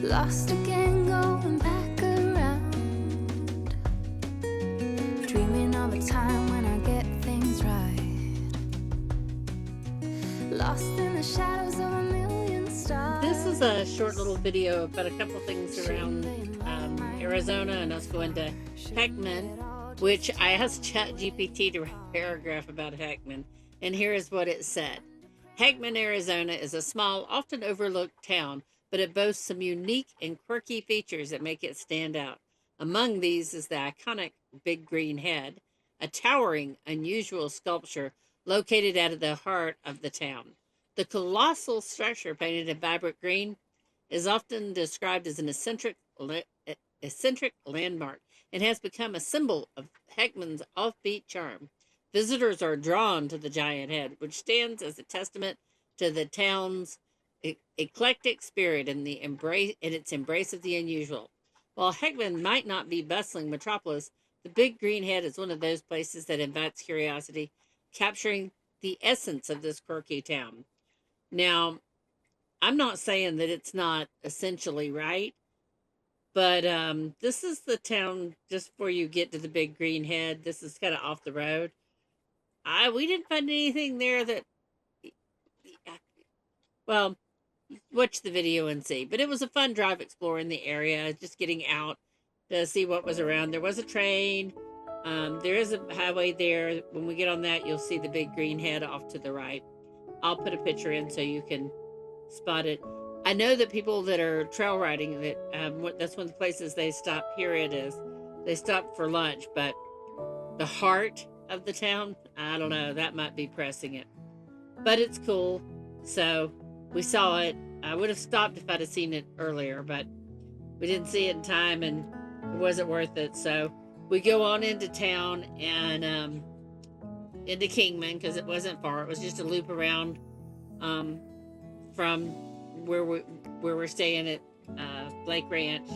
Lost again, going back around, dreaming of a time when I get things right. Lost in the shadows of a million stars. This is a short little video about a couple things around Arizona and us going to Heckman, which I asked ChatGPT to write a paragraph about Heckman, and here is what it said. Heckman, Arizona is a small, often overlooked town, but it boasts some unique and quirky features that make it stand out. Among these is the iconic Big Green Head, a towering, unusual sculpture located at the heart of the town. The colossal structure, painted in vibrant green, is often described as an eccentric landmark and has become a symbol of Heckman's offbeat charm. Visitors are drawn to the giant head, which stands as a testament to the town's eclectic spirit and its embrace of the unusual. While Heckman might not be bustling metropolis, the Big Green Head is one of those places that invites curiosity, capturing the essence of this quirky town. Now, I'm not saying that it's not essentially right, but this is the town just before you get to the Big Green Head. This is kind of off the road. We didn't find anything there that, well, watch the video and see. But it was a fun drive exploring the area, just getting out to see what was around. There was a train. There is a highway there. When we get on that, you'll see the Big Green Head off to the right. I'll put a picture in so you can spot it. I know that people that are trail riding, that's one of the places they stop. Here it is. They stop for lunch, but the heart of the town, I don't know, that might be pressing it. But it's cool. So we saw it. I would have stopped if I'd have seen it earlier, but we didn't see it in time and it wasn't worth it. So we go on into town and into Kingman, because it wasn't far. It was just a loop around from where we're staying at Lake Ranch.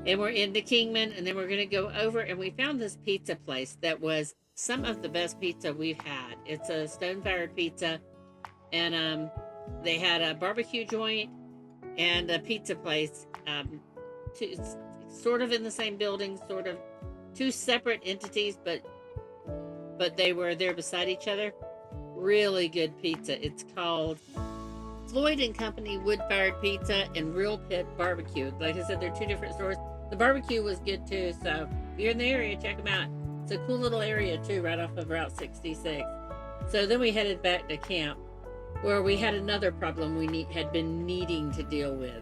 And we're into Kingman, and then we're going to go over, and we found this pizza place that was some of the best pizza we've had. It's a stone-fired pizza, and they had a barbecue joint and a pizza place, sort of in the same building, sort of two separate entities, but they were there beside each other. Really good pizza. It's called Floyd and Company Wood-Fired Pizza and Real Pit Barbecue. Like I said, they're two different stores. The barbecue was good too, so if you're in the area, check them out. It's a cool little area too, right off of Route 66. So then we headed back to camp, where we had another problem we had been needing to deal with.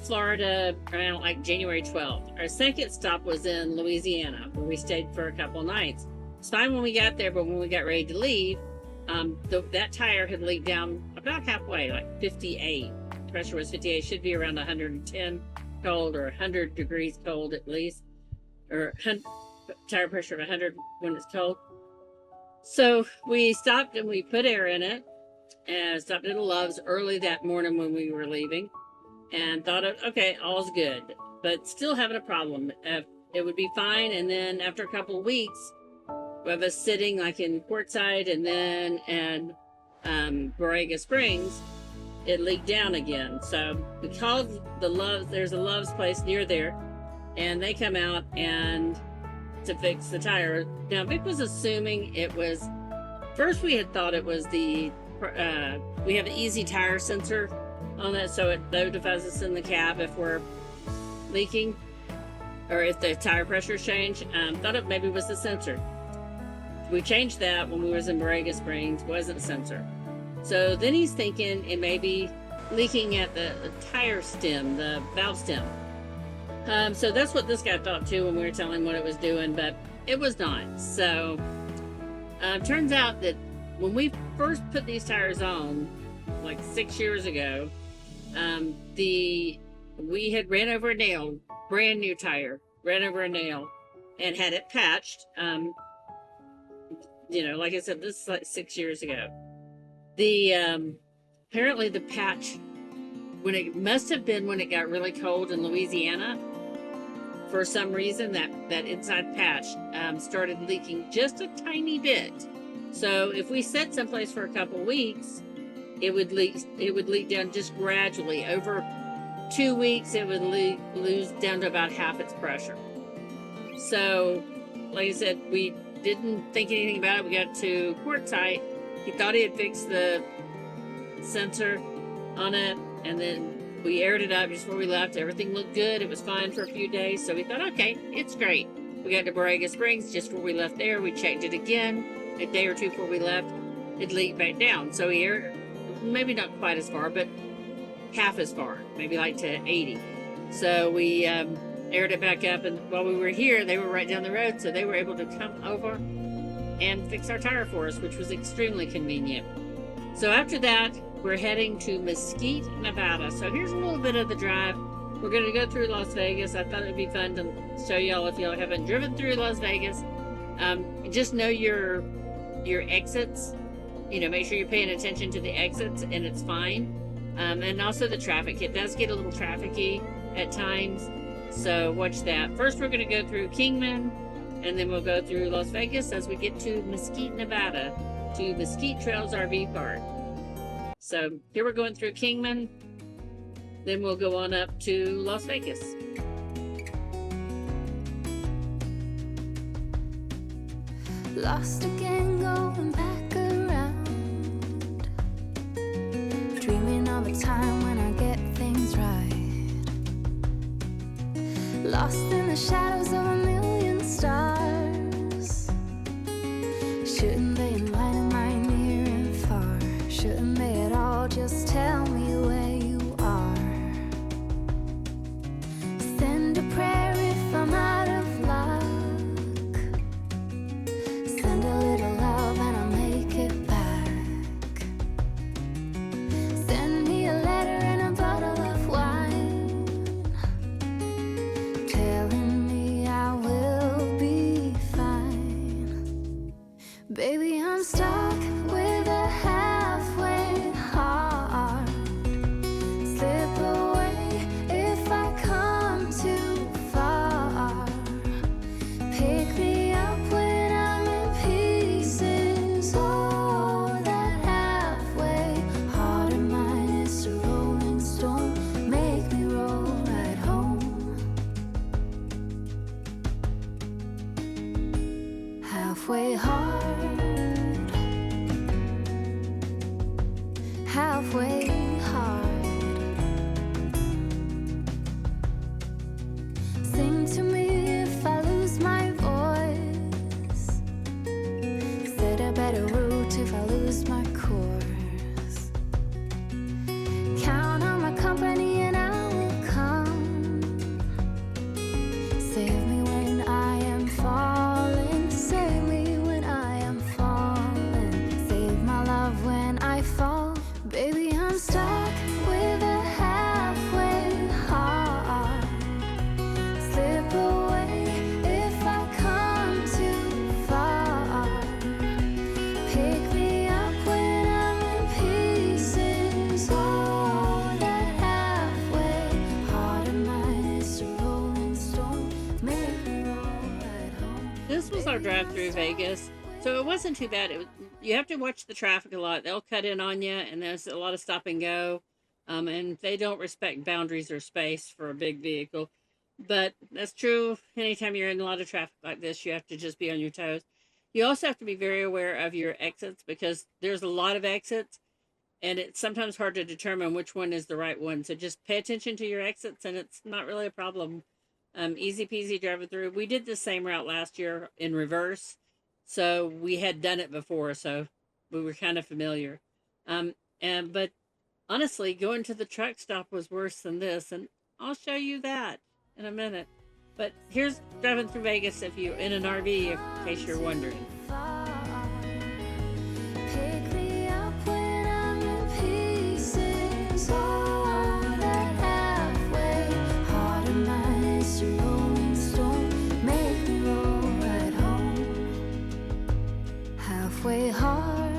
Florida, around like January 12th. Our second stop was in Louisiana, where we stayed for a couple nights. It's fine when we got there, but when we got ready to leave, that tire had leaked down about halfway, like 58. Pressure was 58. Should be around 110 cold, or 100 degrees cold at least, or tire pressure of 100 when it's cold. So we stopped and we put air in it, and stopped at a Love's early that morning when we were leaving, and thought, okay, all's good, but still having a problem. It would be fine. And then after a couple of weeks of us sitting like in Portside and then at Borrega Springs, it leaked down again. So we called the Love's. There's a Love's place near there, and they come out and to fix the tire. Now Vic was assuming it was, first we had thought it was we have an easy tire sensor on it, so it notifies us in the cab if we're leaking or if the tire pressure changed. Thought it maybe was the sensor. We changed that when we was in Borrega Springs. Wasn't sensor. So then he's thinking it may be leaking at the tire stem, the valve stem. So that's what this guy thought too when we were telling him what it was doing, but it was not. So turns out that when we first put these tires on, like 6 years ago, we had ran over a nail, brand new tire, ran over a nail, and had it patched. Like I said, this is like 6 years ago. Apparently the patch, when it must have been when it got really cold in Louisiana, for some reason that inside patch started leaking just a tiny bit. So if we sat someplace for a couple weeks, it would leak down just gradually. Over 2 weeks, it would lose down to about half its pressure. So, like I said, we didn't think anything about it. We got to quartzite. He thought he had fixed the sensor on it, and then we aired it up just before we left. Everything looked good. It was fine for a few days, so we thought, okay, it's great. We got to Borrega Springs just before we left there. We checked it again a day or two before we left. It leaked back down, so we aired, maybe not quite as far, but half as far, maybe like to 80. So we aired it back up, and while we were here, they were right down the road, so they were able to come over and fix our tire for us, which was extremely convenient. So after that, we're heading to Mesquite, Nevada. So here's a little bit of the drive. We're going to go through Las Vegas. I thought it would be fun to show y'all if y'all haven't driven through Las Vegas. Just know your exits. You know, make sure you're paying attention to the exits, and it's fine. And also the traffic. It does get a little trafficky at times, so watch that. First, we're going to go through Kingman, and then we'll go through Las Vegas as we get to Mesquite, Nevada, to Mesquite Trails RV Park. So here we're going through Kingman, then we'll go on up to Las Vegas. Lost again, going back around, dreaming of a time when I get things right. Lost in the shadows of a million stars. Shouldn't they enlighten my near and far? Shouldn't they at all just tell me where you are? Send a prayer if I'm out of luck. Send a little love and I'll make it back. Send me a letter and a bottle of wine, telling me I will be fine. Baby, I'm stuck with a halfway heart. Slip away if I come too far. Pick me up when I'm in pieces. Oh, that halfway heart of mine is a rolling stone. Make me roll right home. Halfway hard, halfway hard. Sing to me if I lose my voice. Set a better route if I lose my course. Count on my company and I will come. Save me when I am falling. Save me when I am falling. Save my love when I fall. Baby, I'm stuck with a halfway heart. Slip away if I come too far. Pick me up when I'm in pieces. Oh, that halfway heart of mine is a rolling stone. Make me roll right home. This was our drive through Vegas, so it wasn't too bad. You have to watch the traffic a lot. They'll cut in on you, and there's a lot of stop and go, and they don't respect boundaries or space for a big vehicle. But that's true anytime you're in a lot of traffic like this. You have to just be on your toes. You also have to be very aware of your exits, because there's a lot of exits, and it's sometimes hard to determine which one is the right one. So just pay attention to your exits, and it's not really a problem. Easy peasy driving through. We did the same route last year in reverse, so we had done it before, so we were kind of familiar. But honestly, going to the truck stop was worse than this, and I'll show you that in a minute. But here's driving through Vegas if you're in an RV, in case you're wondering. Pick me up when I'm in pieces. Oh, that halfway heart of mine is a rolling stone. Make me roll right home. Halfway hard.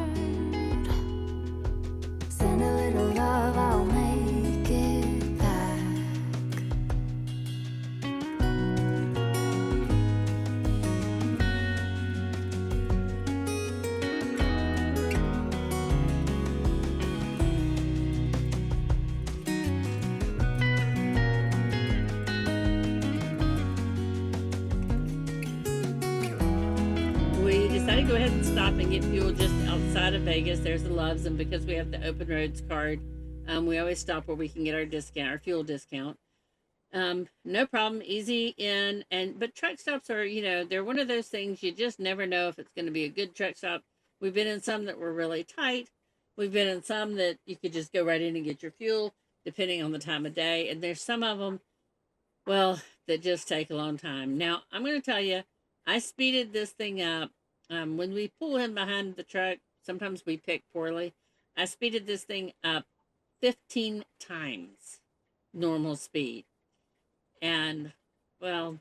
Send a little love, I'll make it back. try to go ahead and stop and get fuel just outside of Vegas. There's the Loves, and because we have the Open Roads card, we always stop where we can get our discount, our fuel discount. No problem, easy in, but truck stops are, they're one of those things you just never know if it's going to be a good truck stop. We've been in some that were really tight. We've been in some that you could just go right in and get your fuel, depending on the time of day. And there's some of them, well, that just take a long time. Now, I'm going to tell you, I speeded this thing up. When we pull in behind the truck, sometimes we pick poorly. I speeded this thing up 15 times normal speed. And, well,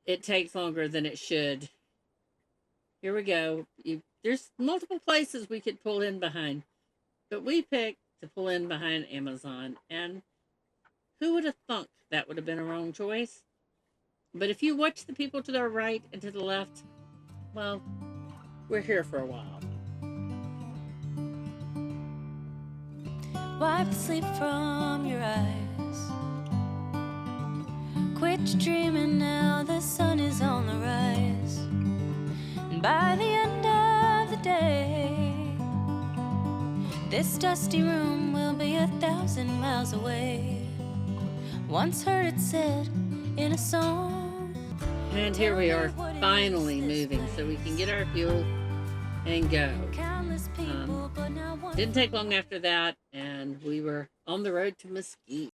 it takes longer than it should. Here we go. There's multiple places we could pull in behind, but we picked to pull in behind Amazon. And who would have thunk that would have been a wrong choice? But if you watch the people to the right and to the left, well, we're here for a while. Wipe the sleep from your eyes. Quit dreaming now, the sun is on the rise. And by the end of the day, this dusty room will be 1,000 miles away. Once heard it said in a song. And here we are, finally moving so we can get our fuel and go. Didn't take long after that, and we were on the road to Mesquite.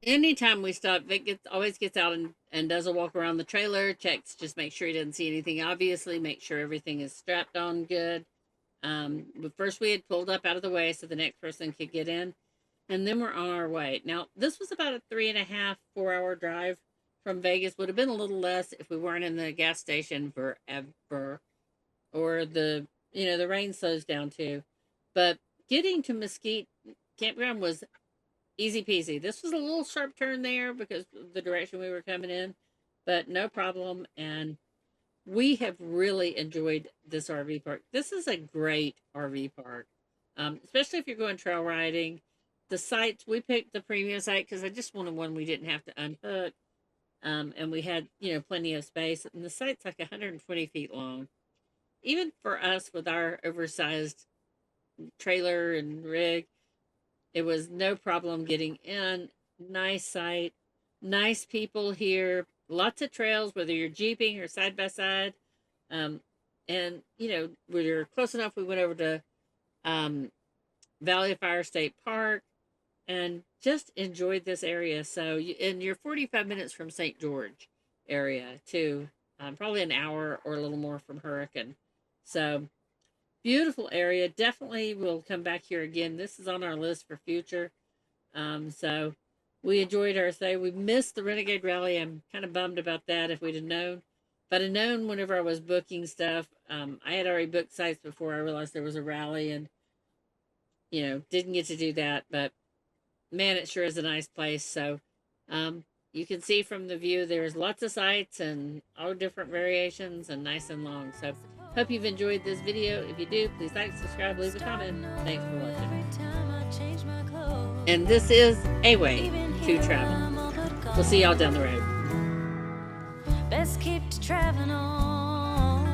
Anytime we stop, Vic always gets out and does a walk around the trailer, checks, just make sure he doesn't see anything, obviously, make sure everything is strapped on good. But first we had pulled up out of the way so the next person could get in, and then we're on our way. Now, this was about a 3.5, 4-hour drive from Vegas. Would have been a little less if we weren't in the gas station forever, or the rain slows down too. But getting to Mesquite campground was easy peasy. This was a little sharp turn there because of the direction we were coming in, but no problem. And we have really enjoyed this RV park. This is a great RV park, especially if you're going trail riding. The sites, we picked the premium site because I just wanted one we didn't have to unhook. And we had, plenty of space. And the site's like 120 feet long. Even for us with our oversized trailer and rig, it was no problem getting in. Nice site, nice people here, lots of trails, whether you're jeeping or side by side. And, we were close enough. We went over to Valley of Fire State Park and just enjoyed this area. So, and you're 45 minutes from St. George area too, probably an hour or a little more from Hurricane. So, beautiful area. Definitely we'll come back here again. This is on our list for future. So we enjoyed our stay. We missed the Renegade Rally. I'm kind of bummed about that. If we'd have known, if I'd have known whenever I was booking stuff, I had already booked sites before I realized there was a rally, and didn't get to do that. But man, it sure is a nice place. So you can see from the view there's lots of sites and all different variations and nice and long. So hope you've enjoyed this video. If you do, please like, subscribe, leave a comment. Thanks for watching. And this is A Way to Travel. We'll see y'all down the road. Best keep traveling on.